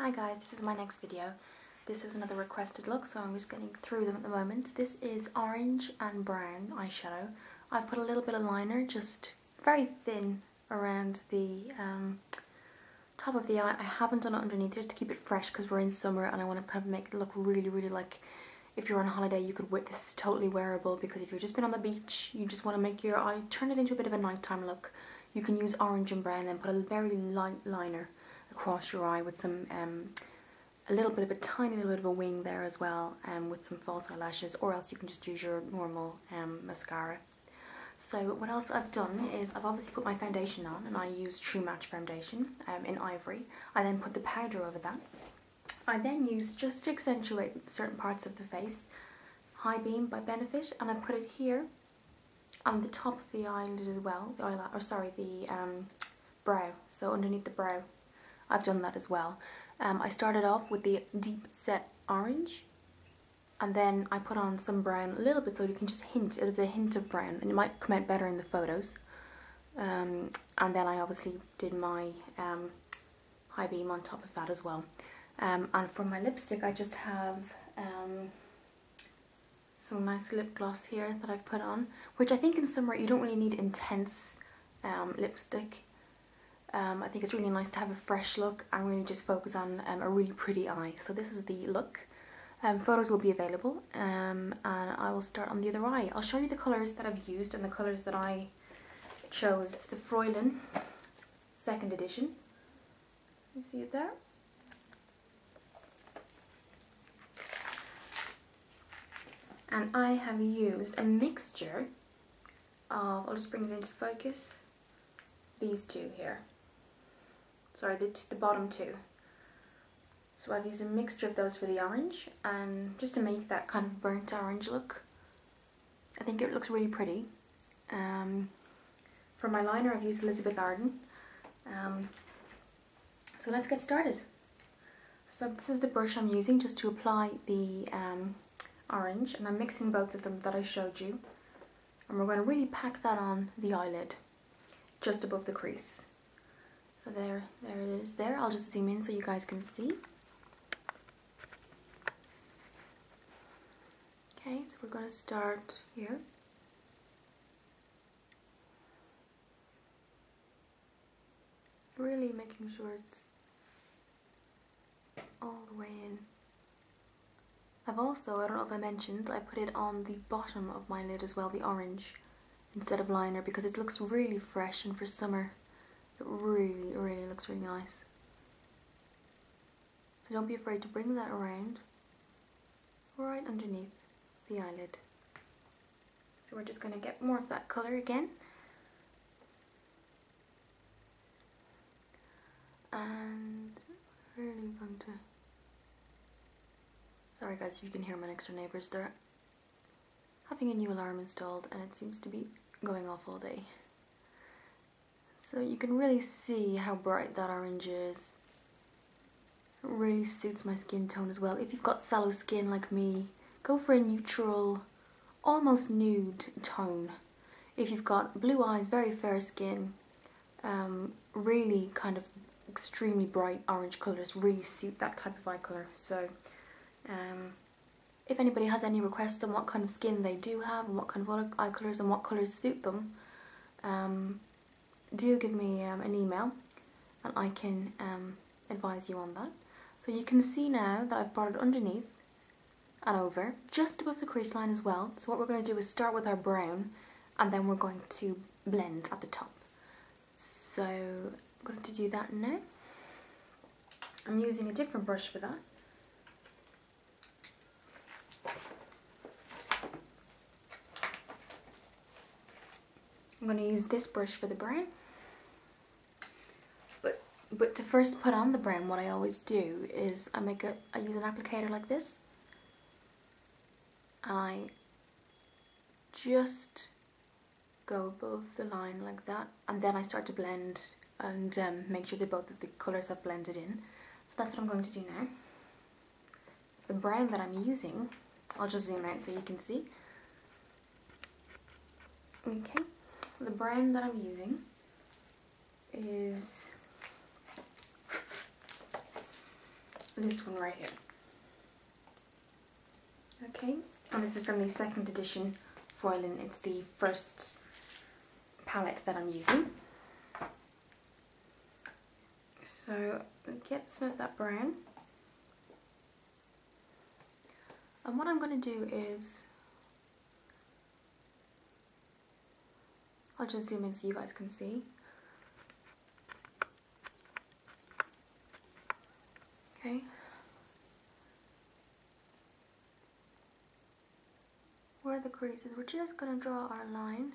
Hi guys, this is my next video. This was another requested look, so I'm just getting through them at the moment. This is orange and brown eyeshadow. I've put a little bit of liner, just very thin around the top of the eye. I haven't done it underneath just to keep it fresh because we're in summer and I want to kind of make it look really like if you're on holiday you could wear this. Is totally wearable because if you've just been on the beach, you just want to make your eye, turn it into a bit of a nighttime look. You can use orange and brown and put a very light liner across your eye with some a little bit of a tiny little bit of a wing there as well, with some false eyelashes, or else you can just use your normal mascara. So what else I've done is I've obviously put my foundation on, and I use True Match foundation in Ivory. I then put the powder over that. I then use, just to accentuate certain parts of the face, High Beam by Benefit, and I put it here on the top of the eyelid as well, the brow, so underneath the brow. I've done that as well. I started off with the deep set orange, and then I put on some brown, a little bit, so you can just hint, it was a hint of brown, and it might come out better in the photos. And then I obviously did my High Beam on top of that as well. And for my lipstick I just have some nice lip gloss here that I've put on, which I think in summer you don't really need intense lipstick. I think it's really nice to have a fresh look and really just focus on a really pretty eye. So this is the look. Photos will be available, and I will start on the other eye. I'll show you the colours that I've used and the colours that I chose. It's the Fräulein 2nd edition. You see it there? And I have used a mixture of, I'll just bring it into focus, these two here. Sorry, the bottom two. So I've used a mixture of those for the orange, and just to make that kind of burnt orange look. I think it looks really pretty. For my liner I've used Elizabeth Arden. So let's get started. So this is the brush I'm using just to apply the orange, and I'm mixing both of them that I showed you. And we're going to really pack that on the eyelid, just above the crease. So there it is there. I'll just zoom in so you guys can see. Okay, so we're going to start here. Really making sure it's all the way in. I've also, I don't know if I mentioned, I put it on the bottom of my lid as well, the orange, instead of liner, because it looks really fresh, and for summer it really looks really nice. So don't be afraid to bring that around right underneath the eyelid. So we're just going to get more of that colour again. And really going to... Sorry guys if you can hear my next door neighbours, they're having a new alarm installed and it seems to be going off all day. So you can really see how bright that orange is. It really suits my skin tone as well. If you've got sallow skin like me, go for a neutral, almost nude tone. If you've got blue eyes, very fair skin, really kind of extremely bright orange colours really suit that type of eye colour. So if anybody has any requests on what kind of skin they do have and what kind of eye colours and what colours suit them, do give me an email and I can advise you on that. So you can see now that I've brought it underneath and over, just above the crease line as well. So what we're going to do is start with our brown and then we're going to blend at the top. So I'm going to do that now. I'm using a different brush for that. I'm going to use this brush for the brown. But to first put on the brown, what I always do is I use an applicator like this. I just go above the line like that, and then I start to blend and make sure that both of the colours have blended in. So that's what I'm going to do now. The brown that I'm using, I'll just zoom out so you can see. Okay, the brown that I'm using is this one right here. Okay, and this is from the second edition foiling. It's the first palette that I'm using. So get some of that brown. And what I'm going to do is, I'll just zoom in so you guys can see. Okay. Where are the creases? We're just going to draw our line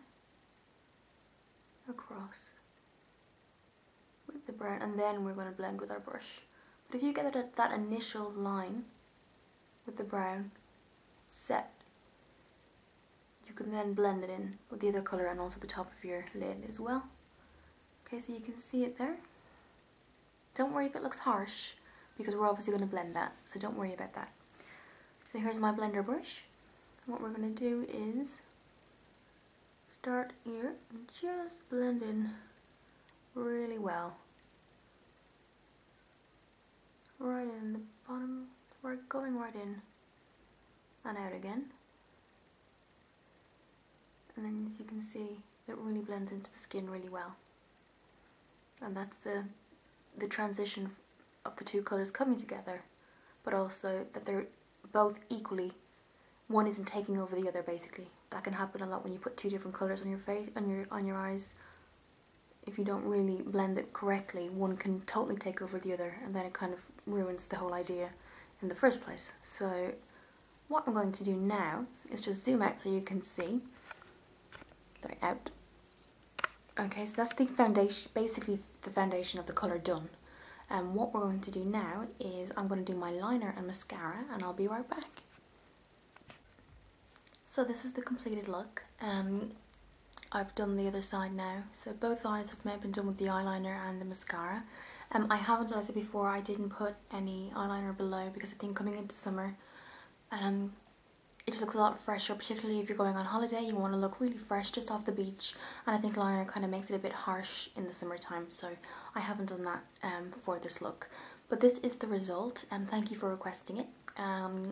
across with the brown, and then we're going to blend with our brush. But if you get that initial line with the brown set, you can then blend it in with the other colour and also the top of your lid as well. Okay, so you can see it there. Don't worry if it looks harsh, because we're obviously going to blend that, so don't worry about that. So here's my blender brush. What we're going to do is start here and just blend in really well. Right in the bottom, we're going right in and out again. And then as you can see, it really blends into the skin really well. And that's the transition of the two colours coming together, but also that they're both equally, one isn't taking over the other basically. That can happen a lot when you put two different colours on your face, on your eyes. If you don't really blend it correctly, one can totally take over the other, and then it kind of ruins the whole idea in the first place. So what I'm going to do now is just zoom out so you can see. There, out. Okay, so that's the foundation, basically the foundation of the colour done. And what we're going to do now is I'm going to do my liner and mascara, and I'll be right back. So this is the completed look. I've done the other side now, so both eyes have now been done with the eyeliner and the mascara. I haven't, as I said before, I didn't put any eyeliner below because I think coming into summer, it just looks a lot fresher, particularly if you're going on holiday. You want to look really fresh just off the beach, and I think liner kind of makes it a bit harsh in the summertime, so I haven't done that for this look. But this is the result, and thank you for requesting it.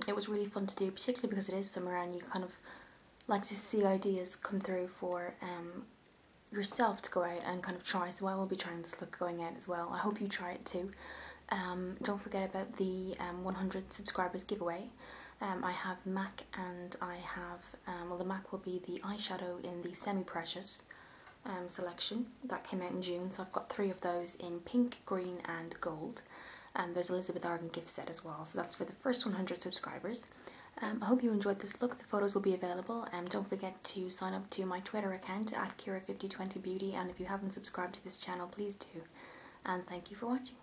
It was really fun to do, particularly because it is summer and you kind of like to see ideas come through for yourself to go out and kind of try. So I will be trying this look going out as well. I hope you try it too. Don't forget about the 100 subscribers giveaway. I have MAC, and I have, well, the MAC will be the eyeshadow in the semi-precious selection that came out in June. So I've got 3 of those in pink, green and gold. There's Elizabeth Arden gift set as well, so that's for the first 100 subscribers. I hope you enjoyed this look. The photos will be available. Don't forget to sign up to my Twitter account at Kira5020beauty, and if you haven't subscribed to this channel, please do. And thank you for watching.